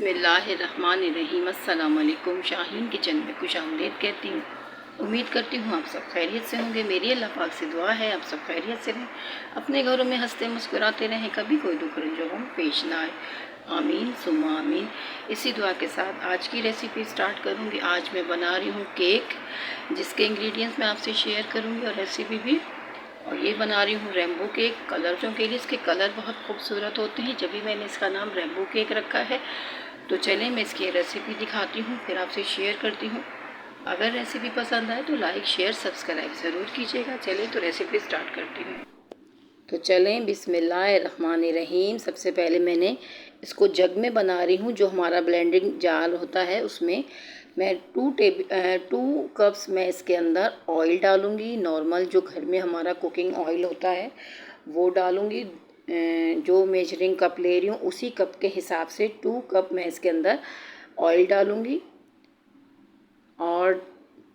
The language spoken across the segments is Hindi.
बिस्मिल्लाहिर्रहमानिर्रहीम। अस्सलाम वालेकुम। शाहीन किचन में खुशामदीद कहती हूँ। उम्मीद करती हूँ आप सब खैरियत से होंगे। मेरी अल्लाह पाक से दुआ है आप सब खैरियत से रहें, अपने घरों में हंसते मुस्कुराते रहें, कभी कोई दुख रंजो हम पेश ना आए। आमीन सुम्मा आमीन। इसी दुआ के साथ आज की रेसिपी स्टार्ट करूँगी। आज मैं बना रही हूँ केक, जिसके इंग्रेडिएंट्स मैं आपसे शेयर करूँगी और रेसिपी भी। और ये बना रही हूँ रेम्बो केक। कलरों के लिए इसके कलर बहुत खूबसूरत होते हैं, जब भी मैंने इसका नाम रेम्बो केक रखा है। तो चलें मैं इसकी रेसिपी दिखाती हूँ, फिर आपसे शेयर करती हूँ। अगर रेसिपी पसंद आए तो लाइक शेयर सब्सक्राइब ज़रूर कीजिएगा। चलें तो रेसिपी स्टार्ट करती हूँ। तो चलें बिस्मिल्लाहिर्रहमानिर्रहीम। सबसे पहले मैंने इसको जग में बना रही हूँ, जो हमारा ब्लेंडिंग जार होता है उसमें मैं 2 कप्स मैं इसके अंदर ऑयल डालूँगी। नॉर्मल जो घर में हमारा कुकिंग ऑयल होता है वो डालूँगी। जो मेजरिंग कप ले रही हूँ उसी कप के हिसाब से 2 कप मैं इसके अंदर ऑयल डालूँगी। और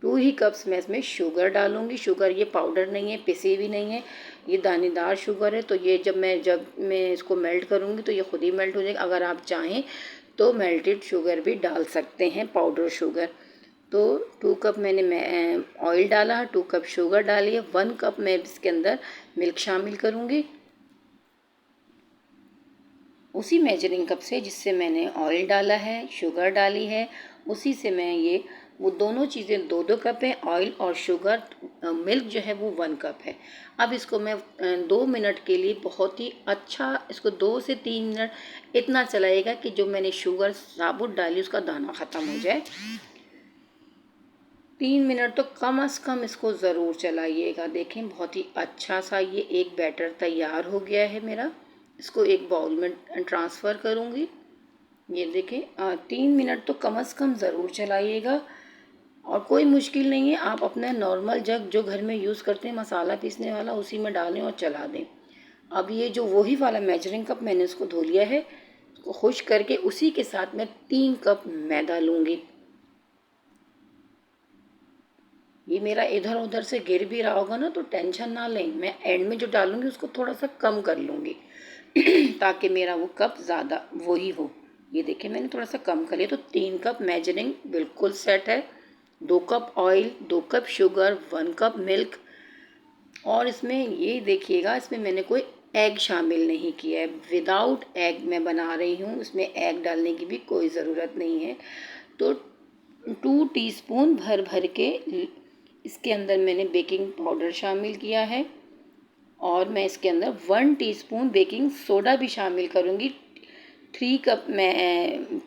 2 ही कप्स मैं इसमें शुगर डालूँगी। शुगर ये पाउडर नहीं है, पिसी भी नहीं है, ये दानेदार शुगर है। तो ये जब मैं इसको मेल्ट करूँगी तो ये खुद ही मेल्ट हो जाएगा। अगर आप चाहें तो मेल्टेड शुगर भी डाल सकते हैं, पाउडर शुगर। तो 2 कप मैंने ऑयल डाला, 2 कप शुगर डाली है, 1 कप मैं इसके अंदर मिल्क शामिल करूँगी। उसी मेजरिंग कप से जिससे मैंने ऑयल डाला है, शुगर डाली है, उसी से मैं ये वो दोनों चीज़ें 2-2 कप है, ऑयल और शुगर। मिल्क जो है वो 1 कप है। अब इसको मैं 2 मिनट के लिए बहुत ही अच्छा, इसको 2 से 3 मिनट इतना चलाएगा कि जो मैंने शुगर साबुत डाली उसका दाना ख़त्म हो जाए। 3 मिनट तो कम से कम इसको ज़रूर चलाइएगा। देखें बहुत ही अच्छा सा ये एक बैटर तैयार हो गया है मेरा। इसको एक बाउल में ट्रांसफ़र करूँगी। ये देखें 3 मिनट तो कम से कम ज़रूर चलाइएगा। और कोई मुश्किल नहीं है, आप अपना नॉर्मल जग जो घर में यूज़ करते हैं मसाला पीसने वाला उसी में डालें और चला दें। अब ये जो वही वाला मेजरिंग कप मैंने इसको धो लिया है, उसको खुश्क करके उसी के साथ मैं 3 कप मैदा लूँगी। ये मेरा इधर उधर से गिर भी रहा होगा ना तो टेंशन ना लें, मैं एंड में जो डालूँगी उसको थोड़ा सा कम कर लूँगी ताकि मेरा वो कप ज़्यादा वही हो। ये देखिए मैंने थोड़ा सा कम कर लिया, तो 3 कप मेजरिंग बिल्कुल सेट है। 2 cup oil, 2 cup sugar, 1 cup milk. और इसमें ये देखिएगा, इसमें मैंने कोई एग शामिल नहीं किया है। विदाउट एग मैं बना रही हूँ, इसमें एग डालने की भी कोई ज़रूरत नहीं है। तो 2 टीस्पून भर भर के इसके अंदर मैंने बेकिंग पाउडर शामिल किया है। और मैं इसके अंदर 1 टीस्पून बेकिंग सोडा भी शामिल करूँगी। 3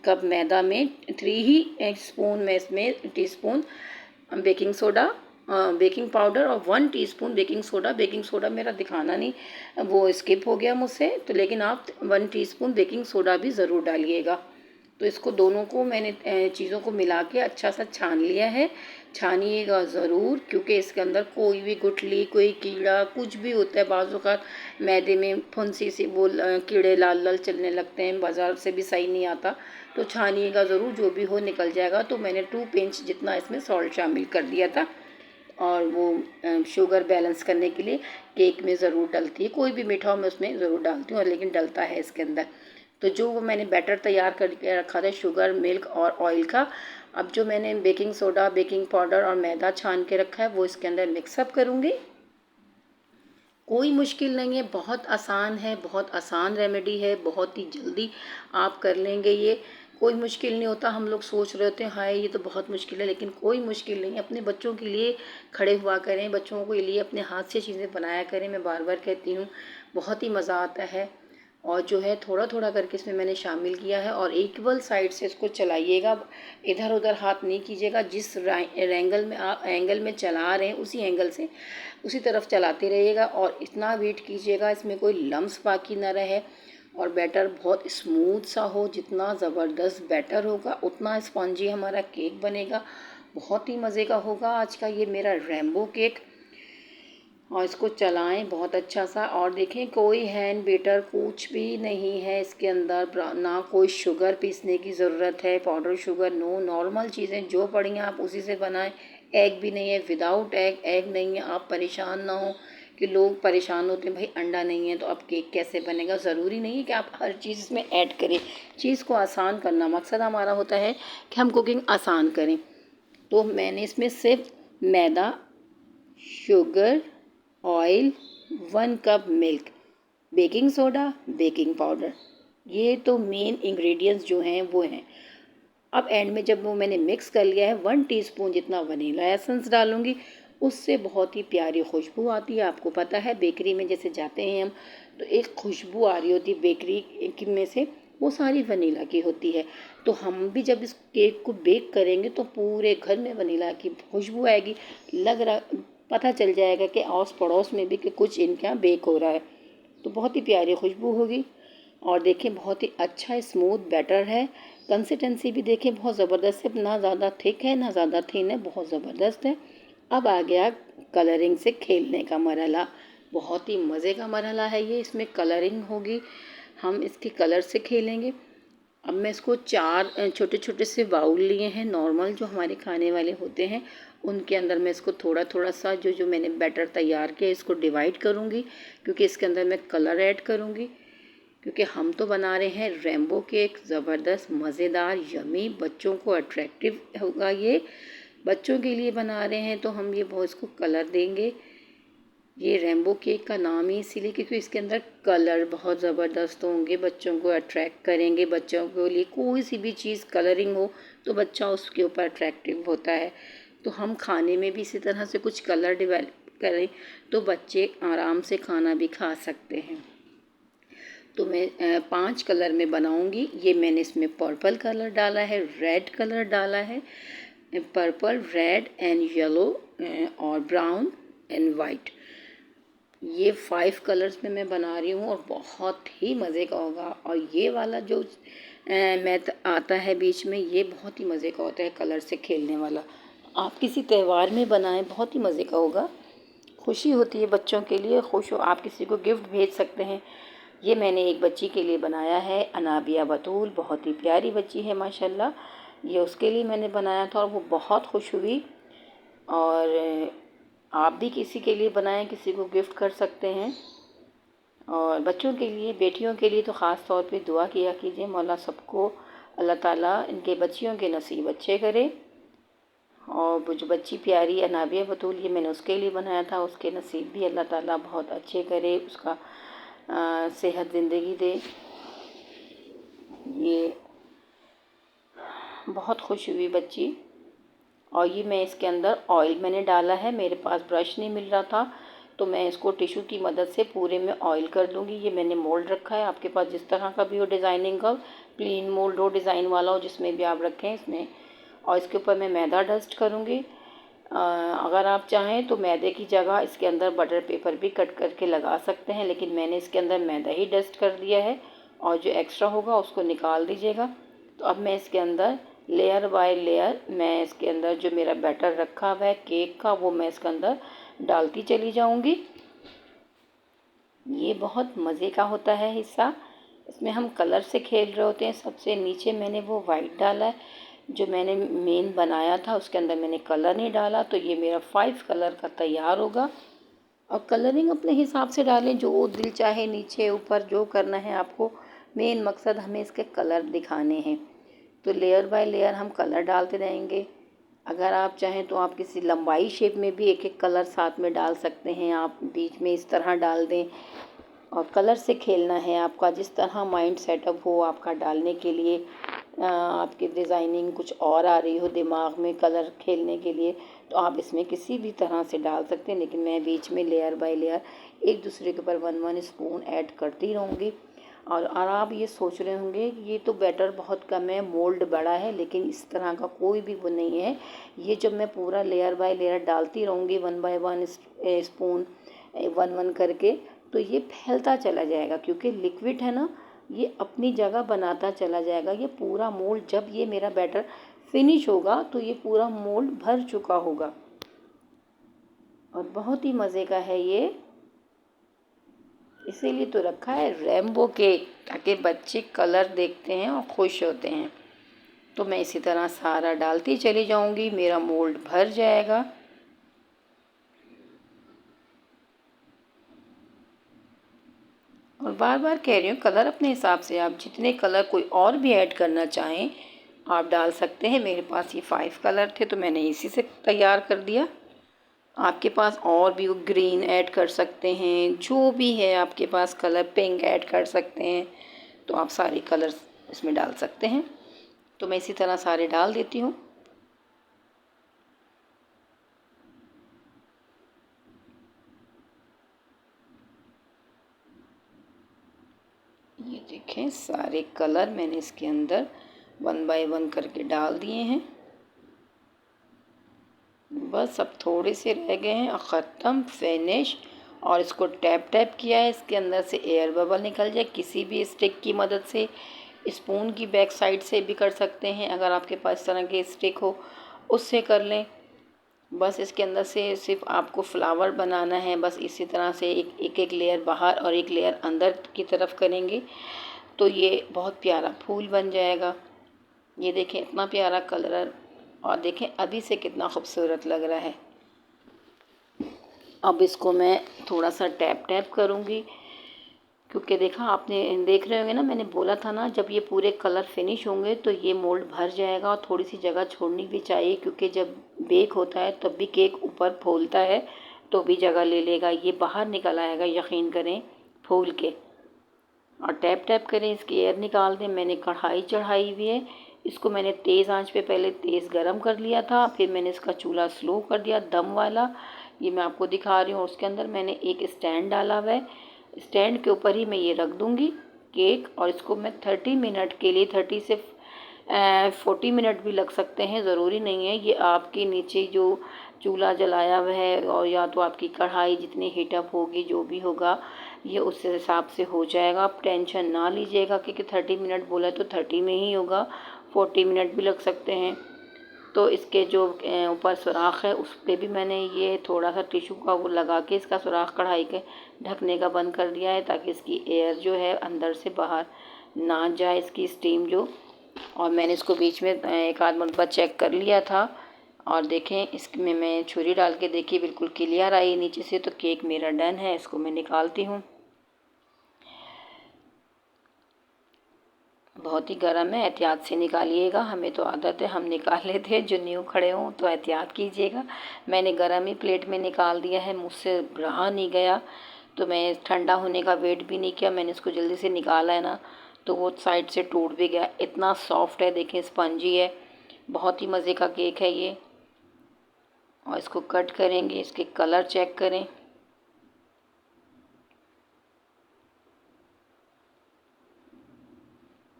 कप मैदा में 3 ही स्पून मैं इसमें teaspoon baking soda, baking powder और 1 teaspoon baking soda. Baking soda मेरा दिखाना नहीं, वो स्किप हो गया मुझसे, तो लेकिन आप 1 टीस्पून बेकिंग सोडा भी ज़रूर डालिएगा। तो इसको दोनों को मैंने चीज़ों को मिला के अच्छा सा छान लिया है। छानिएगा ज़रूर, क्योंकि इसके अंदर कोई भी गुठली, कोई कीड़ा, कुछ भी होता है। बाज़ औक़ात मैदे में फुंसी सी वो कीड़े लाल लाल चलने लगते हैं, बाज़ार से भी सही नहीं आता। तो छानिएगा ज़रूर, जो भी हो निकल जाएगा। तो मैंने 2 पिंच जितना इसमें सॉल्ट शामिल कर दिया था। और वो शुगर बैलेंस करने के लिए केक में ज़रूर डलती है, कोई भी मीठा हो मैं उसमें ज़रूर डालती हूँ, लेकिन डलता है इसके अंदर। तो जो वो मैंने बैटर तैयार करके रखा था शुगर, मिल्क और ऑयल का, अब जो मैंने बेकिंग सोडा, बेकिंग पाउडर और मैदा छान के रखा है वो इसके अंदर मिक्सअप करूँगी। कोई मुश्किल नहीं है, बहुत आसान है, बहुत आसान रेमेडी है, बहुत ही जल्दी आप कर लेंगे। ये कोई मुश्किल नहीं होता। हम लोग सोच रहे होते हैं हाय ये तो बहुत मुश्किल है, लेकिन कोई मुश्किल नहीं है। अपने बच्चों के लिए खड़े हुआ करें, बच्चों के लिए अपने हाथ से चीज़ें बनाया करें। मैं बार बार कहती हूँ, बहुत ही मज़ा आता है। और जो है थोड़ा थोड़ा करके इसमें मैंने शामिल किया है। और इक्वल साइड से इसको चलाइएगा, इधर उधर हाथ नहीं कीजिएगा। जिस एंगल में आप चला रहे हैं उसी एंगल से उसी तरफ चलाते रहिएगा। और इतना वेट कीजिएगा इसमें कोई लम्स बाकी ना रहे और बैटर बहुत स्मूथ सा हो। जितना ज़बरदस्त बैटर होगा उतना स्पॉन्जी हमारा केक बनेगा, बहुत ही मज़े का होगा आज का ये मेरा रेम्बो केक। और इसको चलाएं बहुत अच्छा सा। और देखें कोई हैंड बेटर कुछ भी नहीं है इसके अंदर, ना कोई शुगर पीसने की ज़रूरत है, पाउडर शुगर नो, नॉर्मल चीज़ें जो पड़ी हैं आप उसी से बनाएं। एग भी नहीं है, विदाउट एग नहीं है, आप परेशान ना हो कि लोग परेशान होते हैं भाई अंडा नहीं है तो अब केक कैसे बनेगा। ज़रूरी नहीं है कि आप हर चीज़ इसमें ऐड करें, चीज़ को आसान करना मकसद हमारा होता है कि हम कुकिंग आसान करें। तो मैंने इसमें सिर्फ मैदा, sugar, oil, 1 cup milk, baking soda, baking powder, ये तो मेन इंग्रेडिएंट्स जो हैं वो हैं। अब एंड में जब वो मैंने मिक्स कर लिया है 1 टीस्पून जितना वनीला एसेंस डालूंगी, उससे बहुत ही प्यारी खुशबू आती है। आपको पता है बेकरी में जैसे जाते हैं हम तो एक खुशबू आ रही होती है बेकरी में से, वो सारी वनीला की होती है। तो हम भी जब इस केक को बेक करेंगे तो पूरे घर में वनीला की खुशबू आएगी। लग रहा पता चल जाएगा कि आस पड़ोस में भी कि कुछ इनके यहाँ बेक हो रहा है। तो बहुत ही प्यारी खुशबू होगी। और देखें बहुत ही अच्छा स्मूथ बैटर है। कंसिस्टेंसी भी देखें बहुत ज़बरदस्त है, ना ज़्यादा थिक है ना ज़्यादा थिन है, बहुत ज़बरदस्त है। अब आ गया कलरिंग से खेलने का मरहला। बहुत ही मज़े का मरहला है ये, इसमें कलरिंग होगी, हम इसके कलर से खेलेंगे। अब मैं इसको 4 छोटे छोटे से बाउल लिए हैं नॉर्मल जो हमारे खाने वाले होते हैं, उनके अंदर मैं इसको थोड़ा थोड़ा सा जो जो मैंने बैटर तैयार किया इसको डिवाइड करूँगी, क्योंकि इसके अंदर मैं कलर ऐड करूँगी। क्योंकि हम तो बना रहे हैं रेम्बो केक, ज़बरदस्त मज़ेदार यमी, बच्चों को अट्रैक्टिव होगा ये, बच्चों के लिए बना रहे हैं तो हम ये बहुत इसको कलर देंगे। ये रेम्बो केक का नाम ही इसीलिए क्योंकि इसके अंदर कलर बहुत ज़बरदस्त होंगे, बच्चों को अट्रैक्ट करेंगे। बच्चों के लिए कोई सी भी चीज़ कलरिंग हो तो बच्चा उसके ऊपर अट्रैक्टिव होता है। तो हम खाने में भी इसी तरह से कुछ कलर डेवलप करें तो बच्चे आराम से खाना भी खा सकते हैं। तो मैं 5 कलर में बनाऊंगी। ये मैंने इसमें पर्पल कलर डाला है, रेड कलर डाला है, पर्पल, रेड एंड येलो और ब्राउन एंड वाइट। ये 5 कलर्स में मैं बना रही हूँ और बहुत ही मज़े का होगा। और ये वाला जो मैथ आता है बीच में, ये बहुत ही मज़े का होता है कलर से खेलने वाला। आप किसी त्यौहार में बनाएं, बहुत ही मज़े का होगा, खुशी होती है बच्चों के लिए, खुश हो, आप किसी को गिफ्ट भेज सकते हैं। ये मैंने एक बच्ची के लिए बनाया है, अनाबिया बतूल, बहुत ही प्यारी बच्ची है माशाल्लाह। ये उसके लिए मैंने बनाया था और वो बहुत खुश हुई। और आप भी किसी के लिए बनाएं, किसी को गिफ्ट कर सकते हैं। और बच्चों के लिए, बेटियों के लिए तो ख़ास तौर पे दुआ किया कीजिए, मौला सबको अल्लाह ताला इनके बच्चियों के नसीब अच्छे करे। और वो जो बच्ची प्यारी अनाबिया बतूल, ये मैंने उसके लिए बनाया था, उसके नसीब भी अल्लाह ताला बहुत अच्छे करे, उसका सेहत ज़िंदगी दे। ये बहुत खुश हुई बच्ची। और ये मैं इसके अंदर ऑयल मैंने डाला है, मेरे पास ब्रश नहीं मिल रहा था तो मैं इसको टिश्यू की मदद से पूरे में ऑयल कर दूंगी। ये मैंने मोल्ड रखा है, आपके पास जिस तरह का भी हो डिज़ाइनिंग का, प्लेन मोल्ड हो, डिज़ाइन वाला हो, जिसमें भी आप रखें इसमें। और इसके ऊपर मैं मैदा डस्ट करूँगी। अगर आप चाहें तो मैदे की जगह इसके अंदर बटर पेपर भी कट करके लगा सकते हैं, लेकिन मैंने इसके अंदर मैदा ही डस्ट कर दिया है और जो एक्स्ट्रा होगा उसको निकाल दीजिएगा। तो अब मैं इसके अंदर लेयर बाय लेयर, मैं इसके अंदर जो मेरा बैटर रखा हुआ है केक का, वो मैं इसके अंदर डालती चली जाऊंगी। ये बहुत मज़े का होता है हिस्सा, इसमें हम कलर से खेल रहे होते हैं। सबसे नीचे मैंने वो वाइट डाला है, जो मैंने मेन बनाया था उसके अंदर मैंने कलर नहीं डाला। तो ये मेरा 5 कलर का तैयार होगा। और कलरिंग अपने हिसाब से डालें, जो दिल चाहे, नीचे ऊपर जो करना है आपको, मेन मकसद हमें इसके कलर दिखाने हैं। तो लेयर बाय लेयर हम कलर डालते रहेंगे। अगर आप चाहें तो आप किसी लंबाई शेप में भी एक एक कलर साथ में डाल सकते हैं, आप बीच में इस तरह डाल दें। और कलर से खेलना है आपका, जिस तरह माइंड सेटअप हो आपका डालने के लिए, आपकी डिज़ाइनिंग कुछ और आ रही हो दिमाग में कलर खेलने के लिए, तो आप इसमें किसी भी तरह से डाल सकते हैं। लेकिन मैं बीच में लेयर बाय लेयर एक दूसरे के ऊपर 1-1 स्पून ऐड करती रहूँगी। और आप ये सोच रहे होंगे ये तो बैटर बहुत कम है, मोल्ड बड़ा है, लेकिन इस तरह का कोई भी वो नहीं है। ये जब मैं पूरा लेयर बाय लेयर डालती रहूँगी 1 बाय 1 स्पून 1-1 करके, तो ये फैलता चला जाएगा, क्योंकि लिक्विड है ना, ये अपनी जगह बनाता चला जाएगा। ये पूरा मोल्ड, जब ये मेरा बैटर फिनिश होगा तो ये पूरा मोल्ड भर चुका होगा। और बहुत ही मज़े का है ये, इसीलिए तो रखा है रेम्बो केक, ताकि बच्चे कलर देखते हैं और खुश होते हैं। तो मैं इसी तरह सारा डालती चली जाऊंगी, मेरा मोल्ड भर जाएगा। और बार बार कह रही हूँ, कलर अपने हिसाब से, आप जितने कलर कोई और भी ऐड करना चाहें आप डाल सकते हैं। मेरे पास ये 5 कलर थे तो मैंने इसी से तैयार कर दिया। आपके पास और भी ग्रीन ऐड कर सकते हैं, जो भी है आपके पास कलर, पिंक ऐड कर सकते हैं, तो आप सारे कलर्स इसमें डाल सकते हैं। तो मैं इसी तरह सारे डाल देती हूँ। ये देखें सारे कलर मैंने इसके अंदर 1 बाय 1 करके डाल दिए हैं। बस अब थोड़े से रह गए हैं, ख़त्म, फिनिश। और इसको टैप टैप किया है, इसके अंदर से एयर बबल निकल जाए। किसी भी स्टिक की मदद से, स्पून की बैक साइड से भी कर सकते हैं, अगर आपके पास इस तरह की स्टिक हो उससे कर लें। बस इसके अंदर से सिर्फ आपको फ्लावर बनाना है। बस इसी तरह से एक एक लेयर बाहर और एक लेयर अंदर की तरफ करेंगे तो ये बहुत प्यारा फूल बन जाएगा। ये देखें इतना प्यारा कलर, और देखें अभी से कितना खूबसूरत लग रहा है। अब इसको मैं थोड़ा सा टैप टैप करूँगी, क्योंकि देखा आपने, देख रहे होंगे ना, मैंने बोला था ना जब ये पूरे कलर फिनिश होंगे तो ये मोल्ड भर जाएगा। और थोड़ी सी जगह छोड़नी भी चाहिए, क्योंकि जब बेक होता है तब भी केक ऊपर फूलता है तो भी जगह ले लेगा, ये बाहर निकल आएगा, यकीन करें, फूल के। और टैप टैप करें, इसकी एयर निकाल दें। मैंने कढ़ाई चढ़ाई हुई है, इसको मैंने तेज़ आंच पे पहले तेज़ गरम कर लिया था, फिर मैंने इसका चूल्हा स्लो कर दिया, दम वाला। ये मैं आपको दिखा रही हूँ। उसके अंदर मैंने एक स्टैंड डाला हुआ है, स्टैंड के ऊपर ही मैं ये रख दूँगी केक। और इसको मैं 30 मिनट के लिए, 30 से 40 मिनट भी लग सकते हैं, ज़रूरी नहीं है। ये आपके नीचे जो चूल्हा जलाया हुआ है और या तो आपकी कढ़ाई जितनी हीटअप होगी, जो भी होगा, ये उस हिसाब से हो जाएगा। आप टेंशन ना लीजिएगा, क्योंकि 30 मिनट बोला तो 30 में ही होगा, 40 मिनट भी लग सकते हैं। तो इसके जो ऊपर सुराख है उस पर भी मैंने ये थोड़ा सा टिशू का वो लगा के इसका सुराख कढ़ाई के ढकने का बंद कर दिया है, ताकि इसकी एयर जो है अंदर से बाहर ना जाए, इसकी स्टीम जो। और मैंने इसको बीच में एक आध मरतबा चेक कर लिया था। और देखें इसमें मैं छुरी डाल के देखी, बिल्कुल क्लियर आई नीचे से। तो केक मेरा डन है, इसको मैं निकालती हूँ। बहुत ही गर्म है, एहतियात से निकालिएगा। हमें तो आदत है, हम निकाल लेते हैं, जो न्यू खड़े हों तो एहतियात कीजिएगा। मैंने गर्म ही प्लेट में निकाल दिया है, मुझसे रहा नहीं गया, तो मैं ठंडा होने का वेट भी नहीं किया, मैंने इसको जल्दी से निकाला है ना, तो वो साइड से टूट भी गया। इतना सॉफ्ट है, देखें स्पंजी है, बहुत ही मज़े का केक है ये। और इसको कट करेंगे, इसके कलर चेक करें।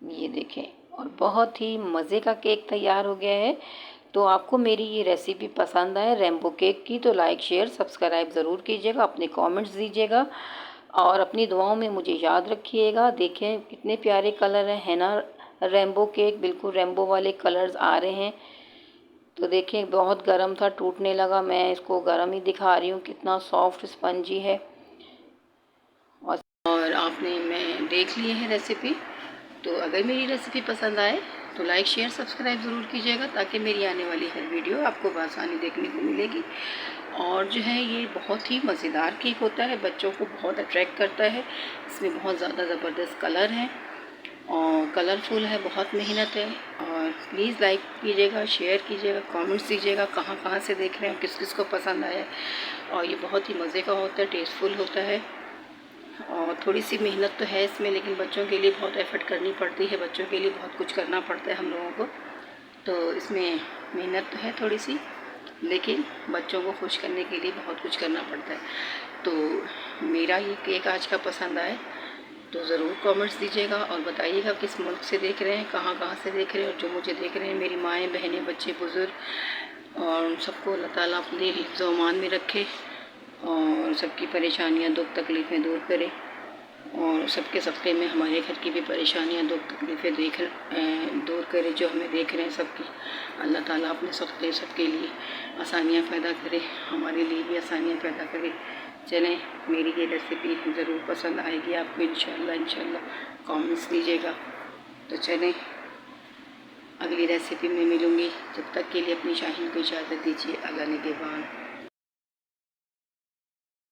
ये देखें, और बहुत ही मज़े का केक तैयार हो गया है। तो आपको मेरी ये रेसिपी पसंद आए रेम्बो केक की, तो लाइक शेयर सब्सक्राइब ज़रूर कीजिएगा, अपने कमेंट्स दीजिएगा और अपनी दुआओं में मुझे याद रखिएगा। देखें कितने प्यारे कलर हैं, है ना। रेम्बो केक, बिल्कुल रेम्बो वाले कलर्स आ रहे हैं। तो देखें बहुत गर्म था, टूटने लगा, मैं इसको गर्म ही दिखा रही हूँ, कितना सॉफ्ट स्पंजी है। और आपने, मैं देख लिए है रेसिपी। तो अगर मेरी रेसिपी पसंद आए तो लाइक शेयर सब्सक्राइब ज़रूर कीजिएगा, ताकि मेरी आने वाली हर वीडियो आपको बआसानी देखने को मिलेगी। और जो है ये बहुत ही मज़ेदार केक होता है, बच्चों को बहुत अट्रैक्ट करता है। इसमें बहुत ज़्यादा ज़बरदस्त कलर हैं और कलरफुल है, बहुत मेहनत है। और प्लीज़ लाइक कीजिएगा, शेयर कीजिएगा, कमेंट्स दीजिएगा कहाँ कहाँ से देख रहे हैं, किस किस को पसंद आया। और ये बहुत ही मज़े का होता है, टेस्टफुल होता है। और थोड़ी सी मेहनत तो है इसमें, लेकिन बच्चों के लिए बहुत एफ़र्ट करनी पड़ती है, बच्चों के लिए बहुत कुछ करना पड़ता है हम लोगों को। तो इसमें मेहनत तो है थोड़ी सी, लेकिन बच्चों को खुश करने के लिए बहुत कुछ करना पड़ता है। तो मेरा ये केक आज का पसंद आए तो ज़रूर कमेंट्स दीजिएगा और बताइएगा किस मुल्क से देख रहे हैं, कहाँ कहाँ से देख रहे हैं। और जो मुझे देख रहे हैं, मेरी माएँ, बहनें, बच्चे, बुज़ुर्ग, और उन सबको अल्लाह ताला अपने हिफ्ज़ व अमान में रखे और सबकी परेशानियाँ, दुख तकलीफ़ें दूर करे। और सबके सदक़े में हमारे घर की भी परेशानियाँ, दुख तकलीफ़ें दूर करे। जो हमें देख रहे हैं सबकी, अल्लाह ताला अपने सदक़े सबके लिए आसानियाँ पैदा करे, हमारे लिए भी आसानियाँ पैदा करे। चलें, मेरी ये रेसिपी ज़रूर पसंद आएगी आपको, इंशाल्लाह कमेंट्स दीजिएगा। तो चलें, अगली रेसिपी में मिलूँगी, जब तक के लिए अपनी शाहीन को इजाज़त दीजिए। अल्लाह निगहबान।